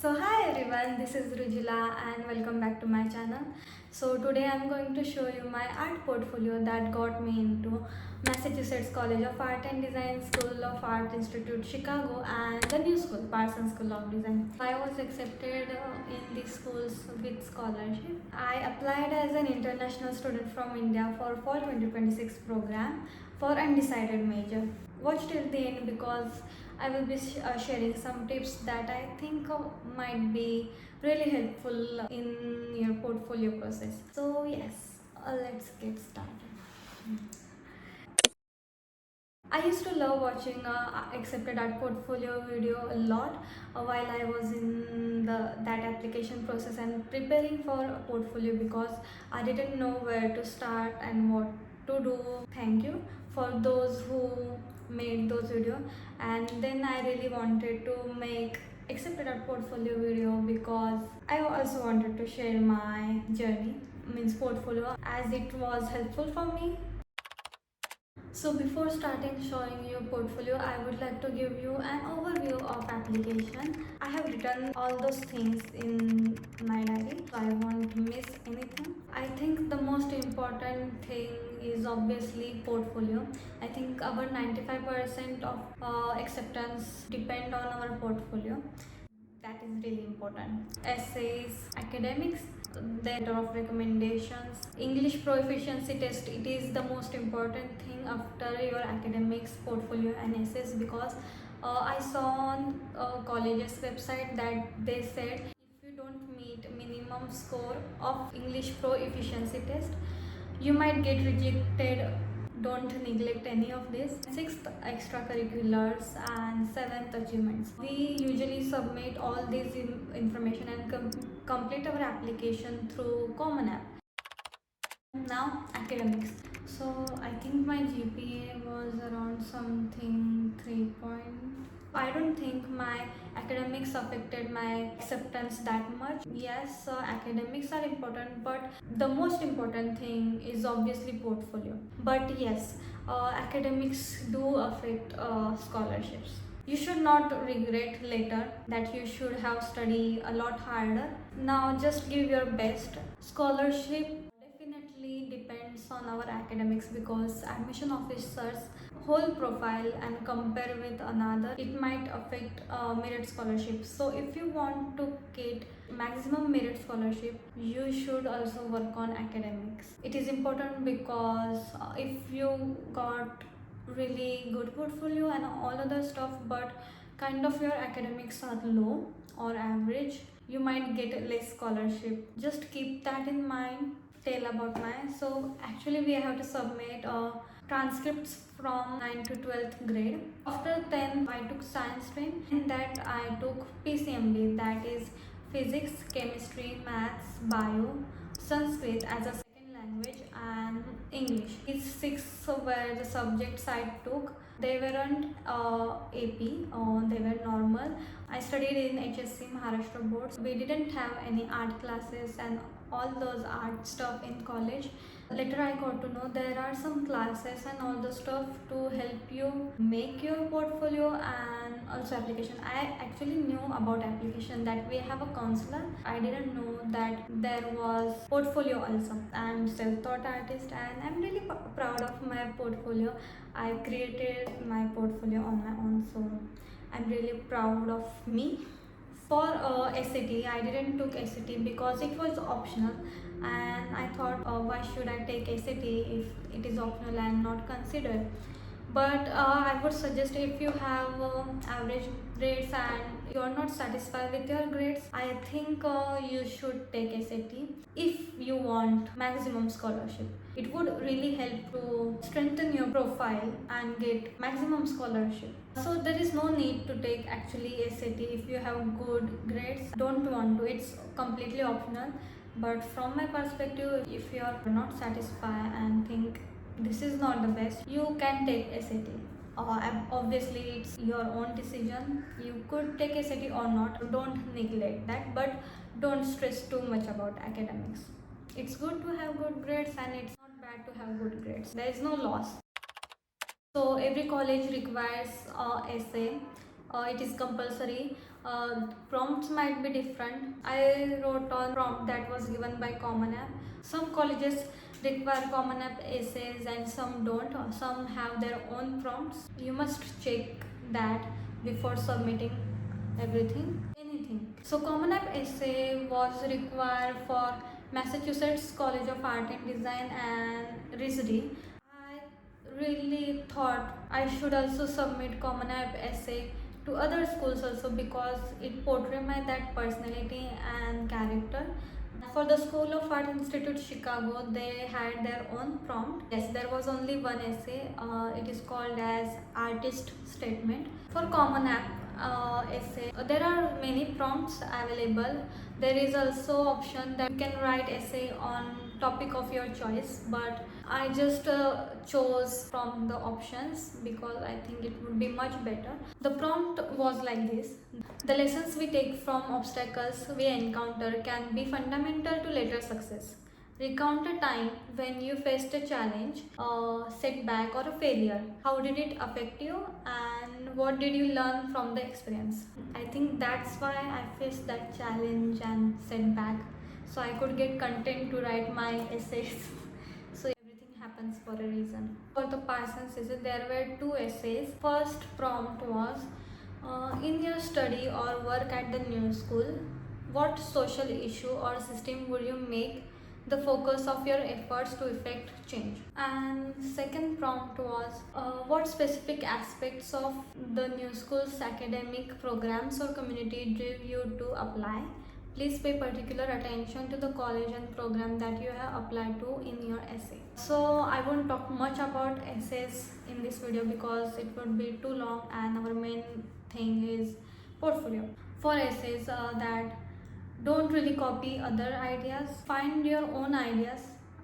So hi everyone, this is Rujula and welcome back to my channel. So today I'm going to show you my art portfolio that got me into Massachusetts College of Art and Design, School of Art Institute, Chicago, and the new school, Parsons School of Design. I was accepted in these schools with scholarship. I applied as an international student from India for Fall 2026 program for undecided major. Watch till the end because I will be sharing some tips that I think might be really helpful in your portfolio process. So yes, let's get started. I used to love watching accepted art portfolio video a lot while I was in that application process and preparing for a portfolio because I didn't know where to start and what to do. Thank you for those who made those video, and then I really wanted to make accepted art portfolio video because I also wanted to share my journey means portfolio as it was helpful for me. So before starting showing you portfolio, I would like to give you an overview of application. I have written all those things in my diary, so I won't miss anything. I think the most important thing is obviously portfolio. I think about 95% of acceptance depend on our portfolio. That is really important. Essays, academics, the letter of recommendations, English proficiency test. It is the most important thing after your academics, portfolio, and essays because I saw on college's website that they said if you don't meet minimum score of English proficiency test, you might get rejected. Don't neglect any of this. Sixth, extracurriculars, and seventh, achievements. We usually submit all these information and complete our application through Common App. Now academics. So I think my GPA was around something 3 point. I don't think my academics affected my acceptance that much. Yes, academics are important, but the most important thing is obviously portfolio. But yes, academics do affect scholarships. You should not regret later that you should have studied a lot harder. Now just give your best. Scholarship definitely depends on our academics because admission officers whole profile and compare with another, it might affect merit scholarship. So if you want to get maximum merit scholarship, you should also work on academics. It is important because if you got really good portfolio and all other stuff but kind of your academics are low or average, you might get less scholarship. Just keep that in mind. Tell about mine. So actually we have to submit transcripts from 9th to 12th grade. After 10th I took science stream. In that I took PCMB, that is physics, chemistry, maths, bio, Sanskrit as a second language, and English. These six were the subjects I took. They weren't AP, they were normal. I studied in HSC Maharashtra boards. We didn't have any art classes and all those art stuff in college. Later I got to know there are some classes and all the stuff to help you make your portfolio and also application. I actually knew about application that we have a counselor. I didn't know that there was portfolio also. I'm self-taught artist and I'm really proud of my portfolio. I created my portfolio on my own, so I'm really proud of me. For SAT, I didn't took SAT because it was optional, and I thought why should I take SAT if it is optional and not considered. But I would suggest if you have average grades and you are not satisfied with your grades, I think you should take SAT if you want maximum scholarship. It would really help to strengthen your profile and get maximum scholarship. So there is no need to take actually SAT if you have good grades. Don't want to, it's completely optional. But from my perspective, if you are not satisfied and think this is not the best, you can take SAT. Obviously it's your own decision. You could take SAT or not. Don't neglect that, but don't stress too much about academics. It's good to have good grades and it's not bad to have good grades. There is no loss. So every college requires essay. It is compulsory. Prompts might be different. I wrote on prompt that was given by Common App. Some colleges require Common App essays and some don't. Some have their own prompts. You must check that before submitting anything. So Common App essay was required for Massachusetts College of Art and Design and RISD. I really thought I should also submit Common App essay to other schools also because it portrays my that personality and character. For the School of Art Institute Chicago, they had their own prompt. Yes, there was only one essay. It is called as artist statement. For Common App essay, there are many prompts available. There is also option that you can write essay on topic of your choice, but I just chose from the options because I think it would be much better. The prompt was like this: the lessons we take from obstacles we encounter can be fundamental to later success. Recount a time when you faced a challenge, a setback, or a failure. How did it affect you, and what did you learn from the experience? I think that's why I faced that challenge and setback, so I could get content to write my essays. So everything happens for a reason. For the Parsons essay, there were two essays. First prompt was, in your study or work at the new school, what social issue or system would you make the focus of your efforts to effect change? And second prompt was, what specific aspects of the new school's academic programs or community drove you to apply? Please pay particular attention to the college and program that you have applied to in your essay. So I won't talk much about essays in this video because it would be too long, and our main thing is portfolio. For essays that don't really copy other ideas, find your own ideas,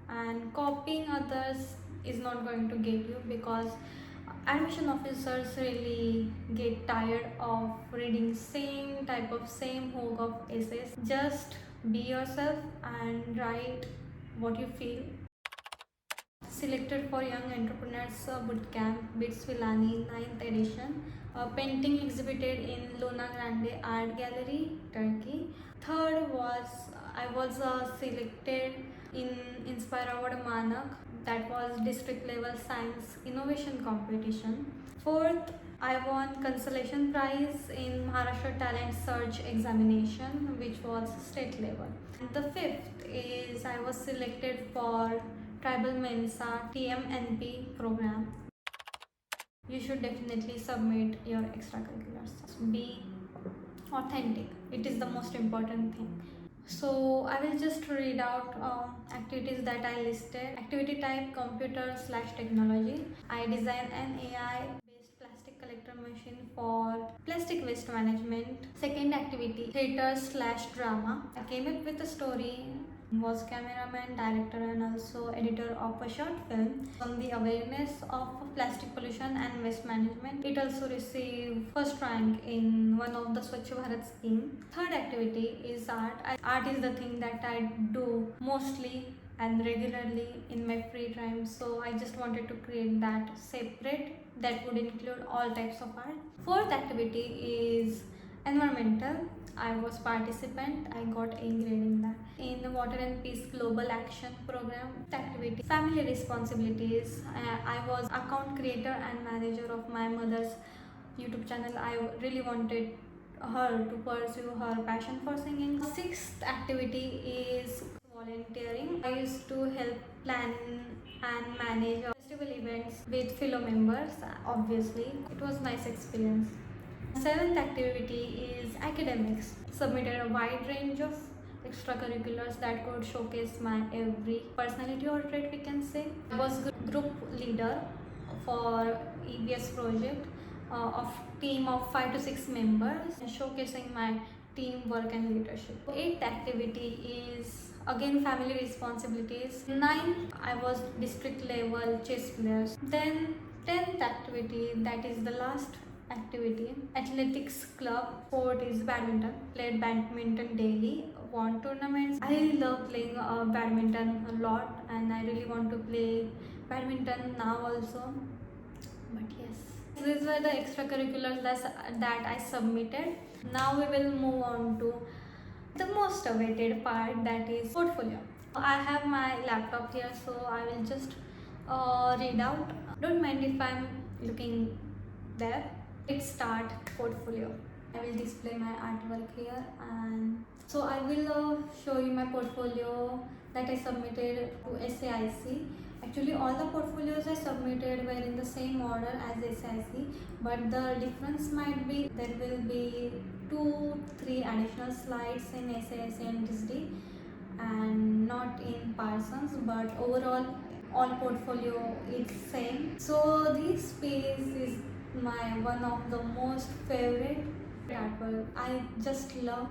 and copying others is not going to get you because admission officers really get tired of reading same hook of essays. Just be yourself and write what you feel. Selected for Young Entrepreneurs Bootcamp, Bits Villani 9th edition. Painting exhibited in Luna Grande Art Gallery, Turkey. Third was, I was selected in Inspire Award Manak, that was district level science innovation competition. Fourth, I won consolation prize in Maharashtra Talent Search examination, which was state level. And the fifth is I was selected for Tribal Mensa TMNP program. You should definitely submit your extracurriculars. Be authentic. It is the most important thing. So I will just read out activities that I listed. Activity type: computer/technology. I design an AI based plastic collector machine for plastic waste management. Second activity: theater/drama. I came up with a story, was cameraman, director and also editor of a short film on the awareness of plastic pollution and waste management. It also received first rank in one of the Swachh Bharat scheme. Third activity is art. Art is the thing that I do mostly and regularly in my free time, so I just wanted to create that separate that would include all types of art. Fourth activity is environmental. I was participant. I got A grade in that. In the Water and Peace Global Action Program activity, family responsibilities. I was account creator and manager of my mother's YouTube channel. I really wanted her to pursue her passion for singing. Sixth activity is volunteering. I used to help plan and manage festival events with fellow members. Obviously, it was nice experience. Seventh activity is academics. Submitted a wide range of extracurriculars that could showcase my every personality or trait, we can say. I was group leader for EBS project of team of 5 to 6 members, showcasing my teamwork and leadership. Eighth activity is again family responsibilities. Ninth, I was district level chess players. Then 10th activity, that is the last activity, athletics club. Sport is badminton. Played badminton daily, won tournaments. I love playing badminton a lot and I really want to play badminton now also. But yes, These were the extracurriculars that I submitted. Now we will move on to the most awaited part, that is portfolio. I have my laptop here, so I will just read out. Don't mind if I'm looking there. Let's start portfolio. I will display my artwork here, and so I will show you my portfolio that I submitted to SAIC. Actually, all the portfolios I submitted were in the same order as SAIC, but the difference might be there will be 2-3 additional slides in SAIC and DISD and not in Parsons, but overall all portfolio is same. So this piece is my one of the most favorite artwork. I just love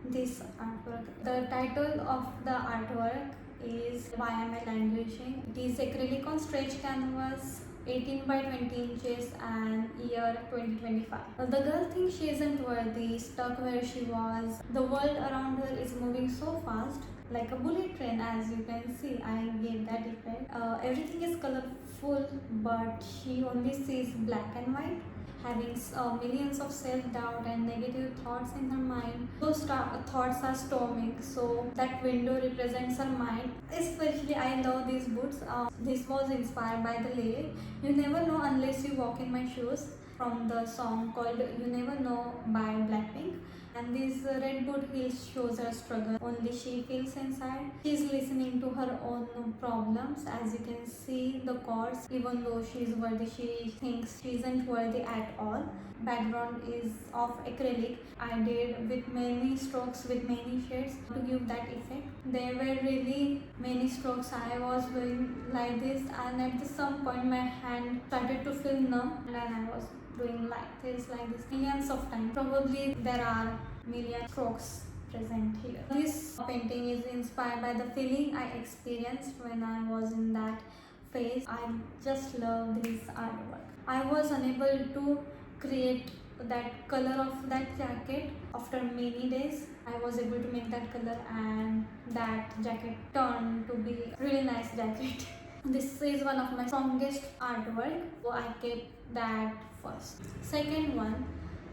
this artwork. The title of the artwork is Why Am I Languishing? It is acrylic on stretch canvas, 18 by 20 inches and year 2025. The girl thinks she isn't worthy, stuck where she was. The world around her is moving so fast, like a bullet train, as you can see. I gave that effect. Everything is colorful, but she only sees black and white, having millions of self-doubt and negative thoughts in her mind. Those thoughts are storming, so that window represents her mind. Especially I love these boots. This was inspired by the lyric, "You never know unless you walk in my shoes," from the song called "You Never Know" by Blackpink. And this red boot heels shows her struggle only she feels inside. She is listening to her own problems. As you can see, the chords, even though she is worthy, she thinks she isn't worthy at all. Background is of acrylic. I did with many strokes, with many shades to give that effect. There were really many strokes. I was doing like this, and at some point my hand started to feel numb, and I was doing like this millions of times. Probably there are million strokes present here. This painting is inspired by the feeling I experienced when I was in that phase. I just love this artwork. I was unable to create that color of that jacket. After many days, I was able to make that color, and that jacket turned to be a really nice jacket. This is one of my strongest artwork, so I kept that first. Second one,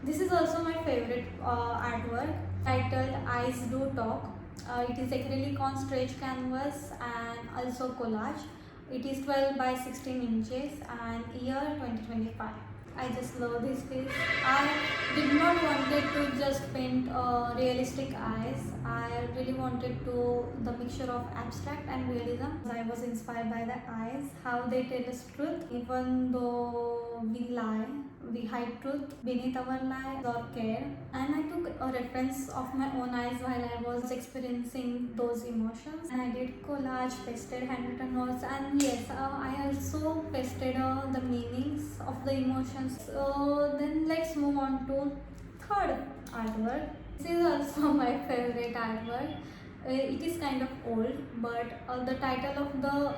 this is also my favorite artwork, titled Eyes Do Talk. It is acrylic on stretch canvas and also collage. It is 12 by 16 inches and year 2025. I just love this piece. I did not wanted to just paint realistic eyes. I really wanted to the mixture of abstract and realism. I was inspired by the eyes, how they tell us truth. Even though we lie, we hide truth beneath our lies or care. And I took a reference of my own eyes while I was experiencing those emotions. And I did collage, pasted handwritten notes, and yes, I also pasted the meanings of the emotions. So then let's move on to third artwork. This is also my favorite artwork. It is kind of old, but the title of the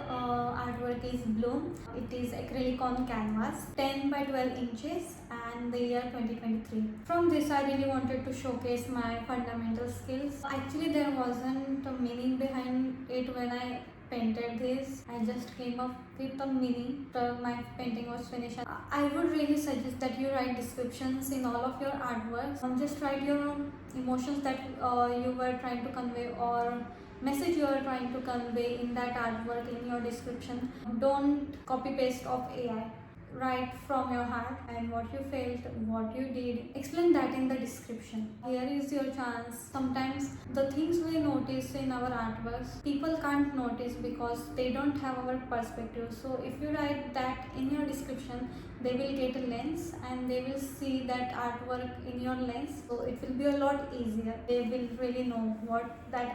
artwork is Bloom. It is acrylic on canvas, 10 by 12 inches and the year 2023. From this, I really wanted to showcase my fundamental skills. Actually, there wasn't a meaning behind it when I painted this. I just came up with a meaning after my painting was finished. I would really suggest that you write descriptions in all of your artworks. Just write your own emotions that you were trying to convey, or message you are trying to convey in that artwork in your description. Don't copy paste of AI. Write from your heart and what you felt, what you did. Explain that in the description. Here is your chance. Sometimes the things we notice in our artworks, people can't notice because they don't have our perspective. So if you write that in your description, they will get a lens and they will see that artwork in your lens. So it will be a lot easier. They will really know what that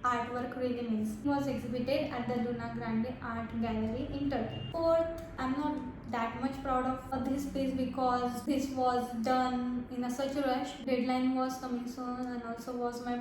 artwork really means. It was exhibited at the Luna Grande Art Gallery in Turkey. Fourth, I'm not that much proud of this piece because this was done in such a rush. Deadline was coming soon and also was my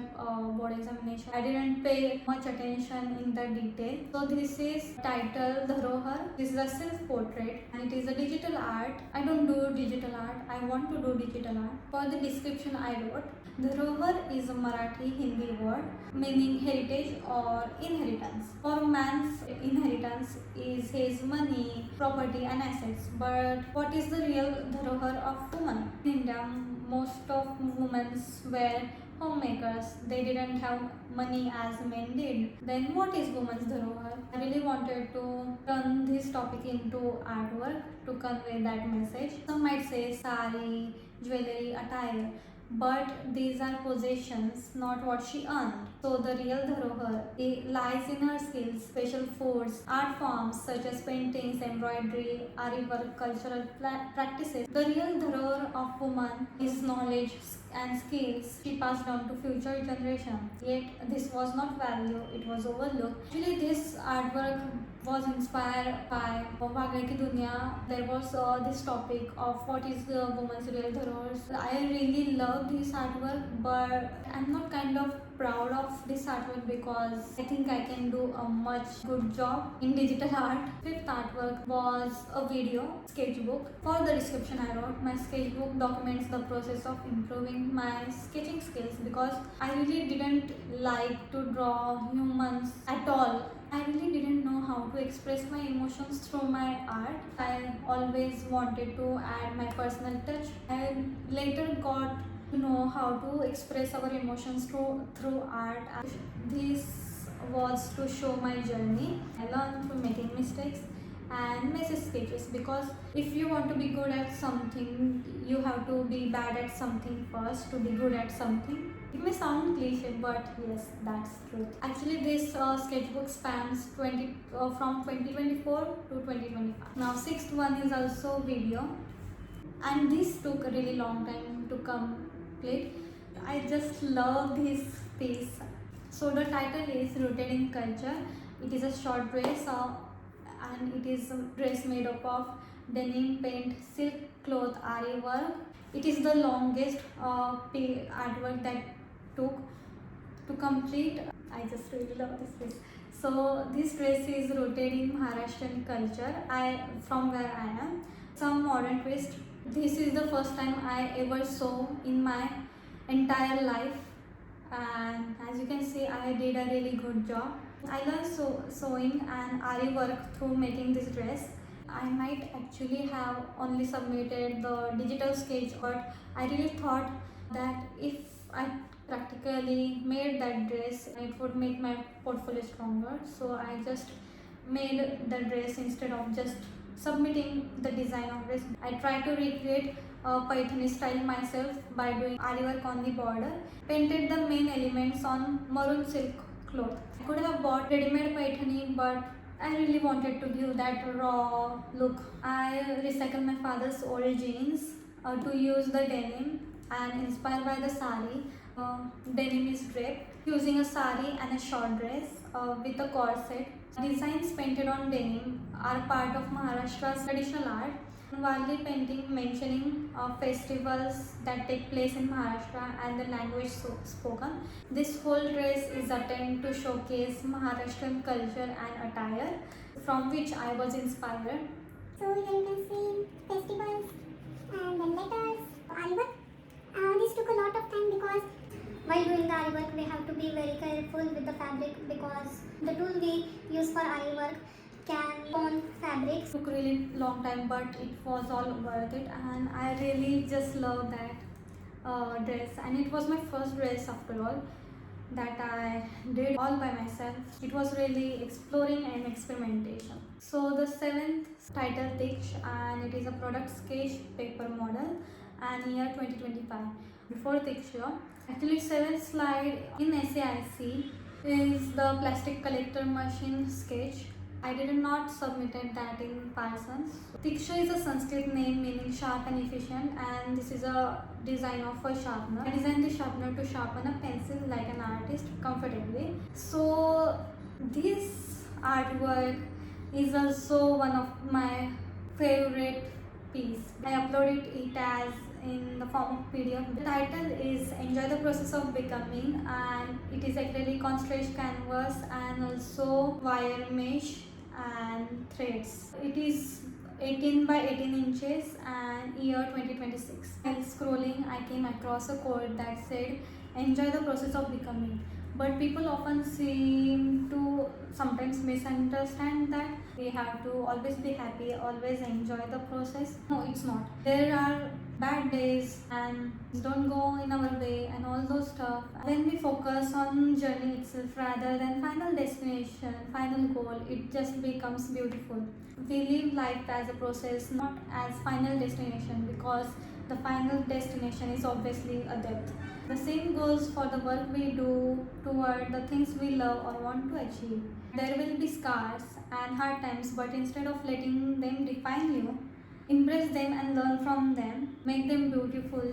board examination. I didn't pay much attention in the detail. So this is titled The Rohar. This is a self-portrait and it is a digital art. I don't do digital art. I want to do digital art. For the description I wrote, the Rohar is a Marathi Hindi word meaning heritage or inheritance. For man's inheritance is his money, property and assets, but what is the real dharohar of women? In India, most of women were homemakers. They didn't have money as men did. Then what is women's dharohar? I really wanted to turn this topic into artwork to convey that message. Some might say sari, jewelry, attire, but these are possessions, not what she earned. So the real dharohar lies in her skills, special foods, art forms such as paintings, embroidery, ari work, cultural practices. The real dharohar of woman is knowledge and skills she passed down to future generations. Yet this was not valued; it was overlooked. Actually, this artwork was inspired by Bhagre Ki Dunya. There was this topic of what is the woman's real dharohar. I really love this artwork, but I'm not kind of proud of this artwork because I think I can do a much good job in digital art. Fifth artwork was a video sketchbook. For the description I wrote, my sketchbook documents the process of improving my sketching skills because I really didn't like to draw humans at all. I really didn't know how to express my emotions through my art. I always wanted to add my personal touch. I later got to know how to express our emotions through art. This was to show my journey. I learned through making mistakes and messy sketches because if you want to be good at something, you have to be bad at something first to be good at something. It may sound cliche, but yes, that's true. Actually, this sketchbook spans from 2024 to 2025. Now, sixth one is also video, and this took a really long time to complete. I just love this piece. So the title is Rooted in Culture. It is a short dress and it is a dress made up of denim, paint, silk cloth, ari work. It is the longest artwork that took to complete. I just really love this dress. So this dress is rooted in Maharashtrian culture. From where I am. Some modern twist. This is the first time I ever sew in my entire life, and as you can see, I did a really good job. I learned sewing and ari work through making this dress. I might actually have only submitted the digital sketch, but I really thought that if I practically made that dress, it would make my portfolio stronger. So I just made the dress instead of just submitting the design of dress. I tried to recreate Paithani style myself by doing ari work on the border, painted the main elements on maroon silk cloth. I could have bought ready-made Paithani, but I really wanted to give that raw look. I recycled my father's old jeans to use the denim, and inspired by the sari, denim is draped using a sari and a short dress with a corset. Designs painted on denim are part of Maharashtra's traditional art. Varli painting mentioning festivals that take place in Maharashtra and the language spoken. This whole dress is attempted to showcase Maharashtrian culture and attire, from which I was inspired. So here you can see festivals and then letters, ari work. This took a lot of time because while doing the ari work, we have to be very careful with the fabric because the tool we use for ari work can burn fabrics. It took really long time, but it was all worth it, and I really just love that dress. And it was my first dress after all that I did all by myself. It was really exploring and experimentation. So the seventh title Tiksh, and it is a product sketch paper model, and year 2025. Before Tiksh, actually seventh slide in SAIC is the plastic collector machine sketch. I did not submitted that in Parsons. Tiksha is a Sanskrit name meaning sharp and efficient, and this is a design of a sharpener. I designed the sharpener to sharpen a pencil like an artist comfortably. So this artwork is also one of my favorite piece. I uploaded it as in the form of PDF. The title is Enjoy the Process of Becoming, and it is acrylic on stretched canvas and also wire mesh and threads. It is 18 by 18 inches and year 2026. While scrolling, I came across a quote that said, "Enjoy the process of becoming." but people often seem to sometimes misunderstand that we have to always be happy, always enjoy the process. No, it's not. There are bad days and don't go in our way and all those stuff. When we focus on journey itself rather than final destination, final goal, it just becomes beautiful. We live life as a process, not as final destination, because the final destination is obviously a depth. The same goes for the work we do toward the things we love or want to achieve. There will be scars and hard times, but instead of letting them define you, embrace them and learn from them, make them beautiful,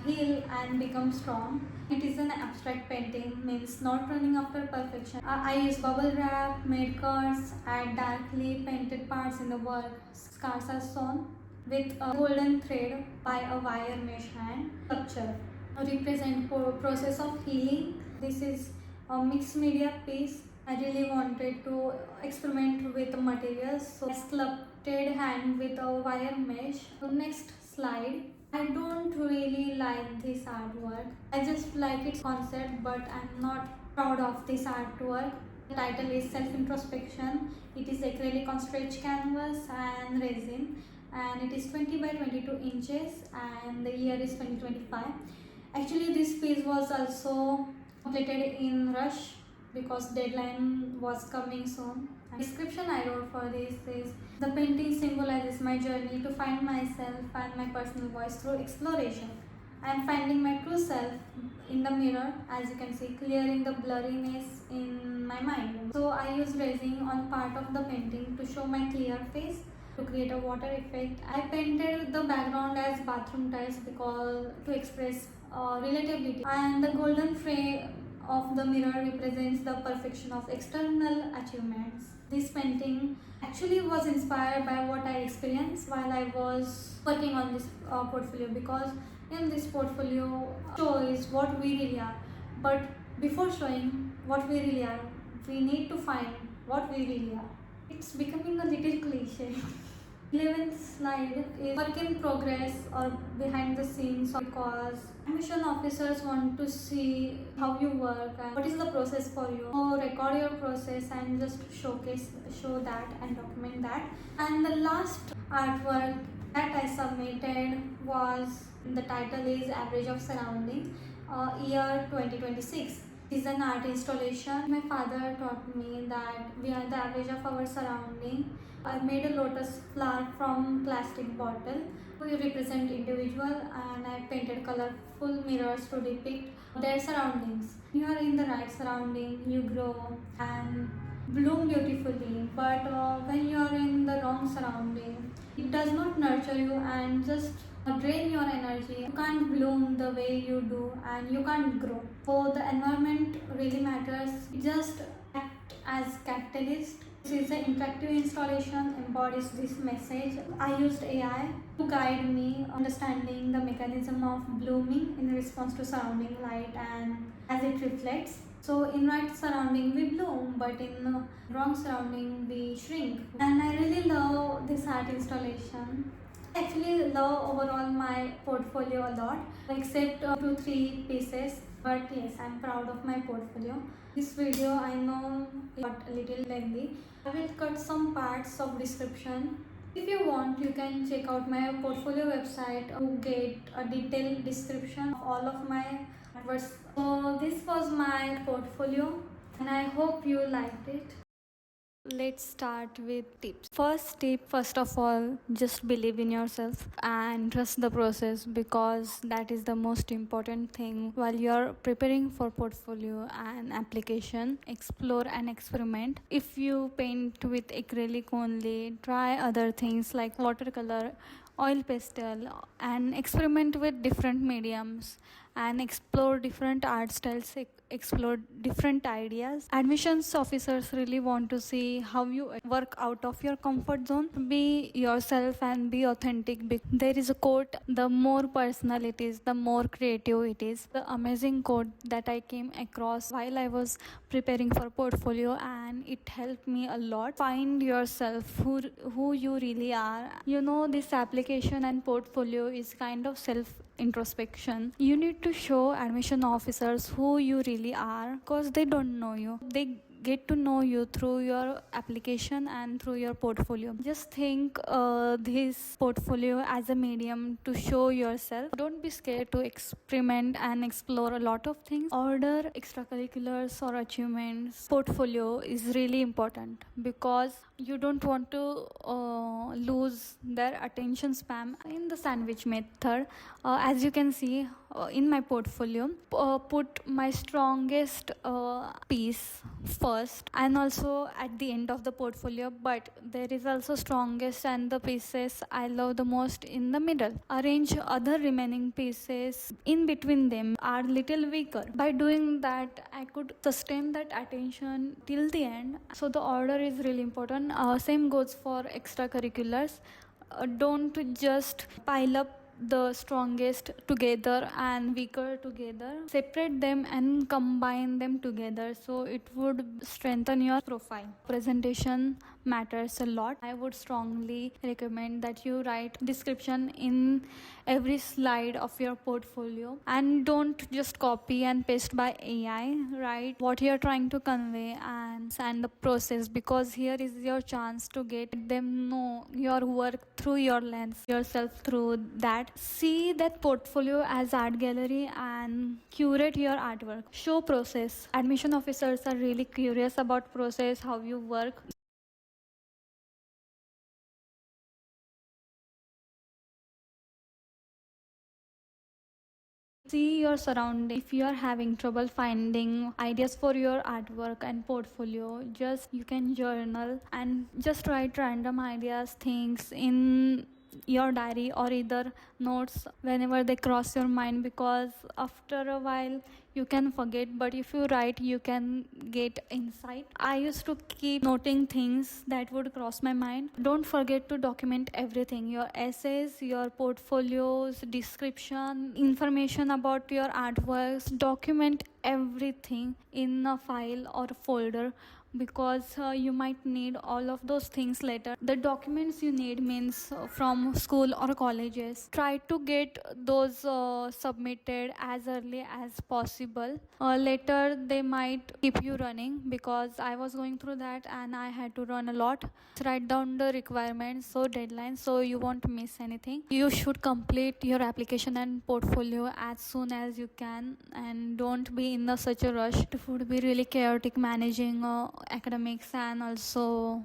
heal and become strong. It is an abstract painting, means not running after perfection. I use bubble wrap, made cards, add darkly painted parts in the work. Scars are sewn with a golden thread by a wire mesh hand. Sculpture represent process of healing. This is a mixed media piece. I really wanted to experiment with the materials, so I sculpted hand with a wire mesh. So next slide. I don't really like this artwork. I just like its concept, but I'm not proud of this artwork. The title is Self-Introspection. It is acrylic on stretch canvas and resin, and it is 20 by 22 inches, and the year is 2025. Actually, this piece was also completed in rush because deadline was coming soon. Description I wrote for this is: the painting symbolizes my journey to find myself and my personal voice through exploration. I am finding my true self in the mirror, as you can see, clearing the blurriness in my mind. So I used resin on part of the painting to show my clear face, to create a water effect. I painted the background as bathroom tiles because to express relatability, and the golden frame of the mirror represents the perfection of external achievements. This painting actually was inspired by what I experienced while I was working on this portfolio, because in this portfolio shows what we really are, but before showing what we really are, we need to find what we really are. It's becoming a little cliche. 11th slide is work in progress or behind the scenes, because admission officers want to see how you work and what is the process for you. So record your process and just show that and document that. And the last artwork that I submitted was, the title is Average of Surrounding, year 2026. It is an art installation. My father taught me that we are the average of our surrounding. I made a lotus flower from plastic bottle. We represent individual, and I painted colorful mirrors to depict their surroundings. You are in the right surrounding, you grow and bloom beautifully. But when you are in the wrong surrounding, it does not nurture you and just drain your energy. You can't bloom the way you do and you can't grow. So the environment really matters. It just act as catalyst. This is an interactive installation, embodies this message. I used AI to guide me understanding the mechanism of blooming in response to surrounding light and as it reflects. So in right surrounding we bloom, but in wrong surrounding we shrink. And I really love this art installation. I actually love overall my portfolio a lot, except 2-3 pieces. But yes, I'm proud of my portfolio. This video I know got a little lengthy. I will cut some parts of description. If you want, you can check out my portfolio website to get a detailed description of all of my artworks. So this was my portfolio, and I hope you liked it. Let's start with tips. First tip, first of all, just believe in yourself and trust the process, because that is the most important thing while you're preparing for portfolio and application. Explore and experiment. If you paint with acrylic only, try other things like watercolor, oil pastel, and experiment with different mediums and explore different art styles, explore different ideas. Admissions officers really want to see how you work out of your comfort zone. Be yourself and be authentic. There is a quote: the more personal it is, the more creative it is. The amazing quote that I came across while I was preparing for portfolio, and it helped me a lot. Find yourself, who you really are. This application and portfolio is kind of self introspection. You need to show admission officers who you really are, because they don't know you. They get to know you through your application and through your portfolio. Just think this portfolio as a medium to show yourself. Don't be scared to experiment and explore a lot of things. Order extracurriculars or achievements portfolio is really important, because you don't want to lose their attention span. In the sandwich method, as you can see in my portfolio, put my strongest piece first and also at the end of the portfolio, but there is also strongest and the pieces I love the most in the middle. Arrange other remaining pieces in between them are little weaker. By doing that, I could sustain that attention till the end. So the order is really important. Same goes for extracurriculars. Don't just pile up the strongest together and weaker together. Separate them and combine them together, so it would strengthen your profile. Presentation matters a lot. I would strongly recommend that you write description in every slide of your portfolio, and don't just copy and paste by AI. Write what you're trying to convey and the process, because here is your chance to get them know your work through your lens, yourself through that. See that portfolio as art gallery and curate your artwork. Show process. Admission officers are really curious about process, how you work. See your surrounding. If you are having trouble finding ideas for your artwork and portfolio, just you can journal and just write random ideas, things in your diary or either notes whenever they cross your mind, because after a while you can forget, but if you write you can get insight. I used to keep noting things that would cross my mind. Don't forget to document everything: your essays, your portfolios, description, information about your artworks. Document everything in a file or a folder, because you might need all of those things later. The documents you need means from school or colleges. Try to get those submitted as early as possible. Later they might keep you running, because I was going through that and I had to run a lot. Write down the requirements, so deadlines, so you won't miss anything. You should complete your application and portfolio as soon as you can, and don't be in such a rush. It would be really chaotic managing academics and also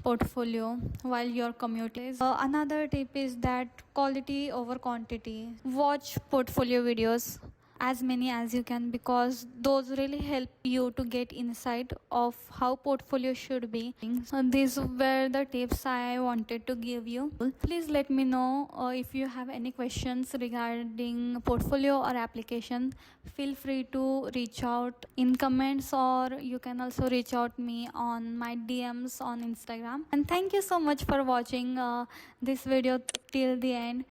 portfolio while you're commuting. Another tip is that quality over quantity. Watch portfolio videos, as many as you can, because those really help you to get insight of how portfolio should be. These were the tips I wanted to give you. Please let me know if you have any questions regarding portfolio or application. Feel free to reach out in comments, or you can also reach out me on my DMs on Instagram. And thank you so much for watching this video till the end.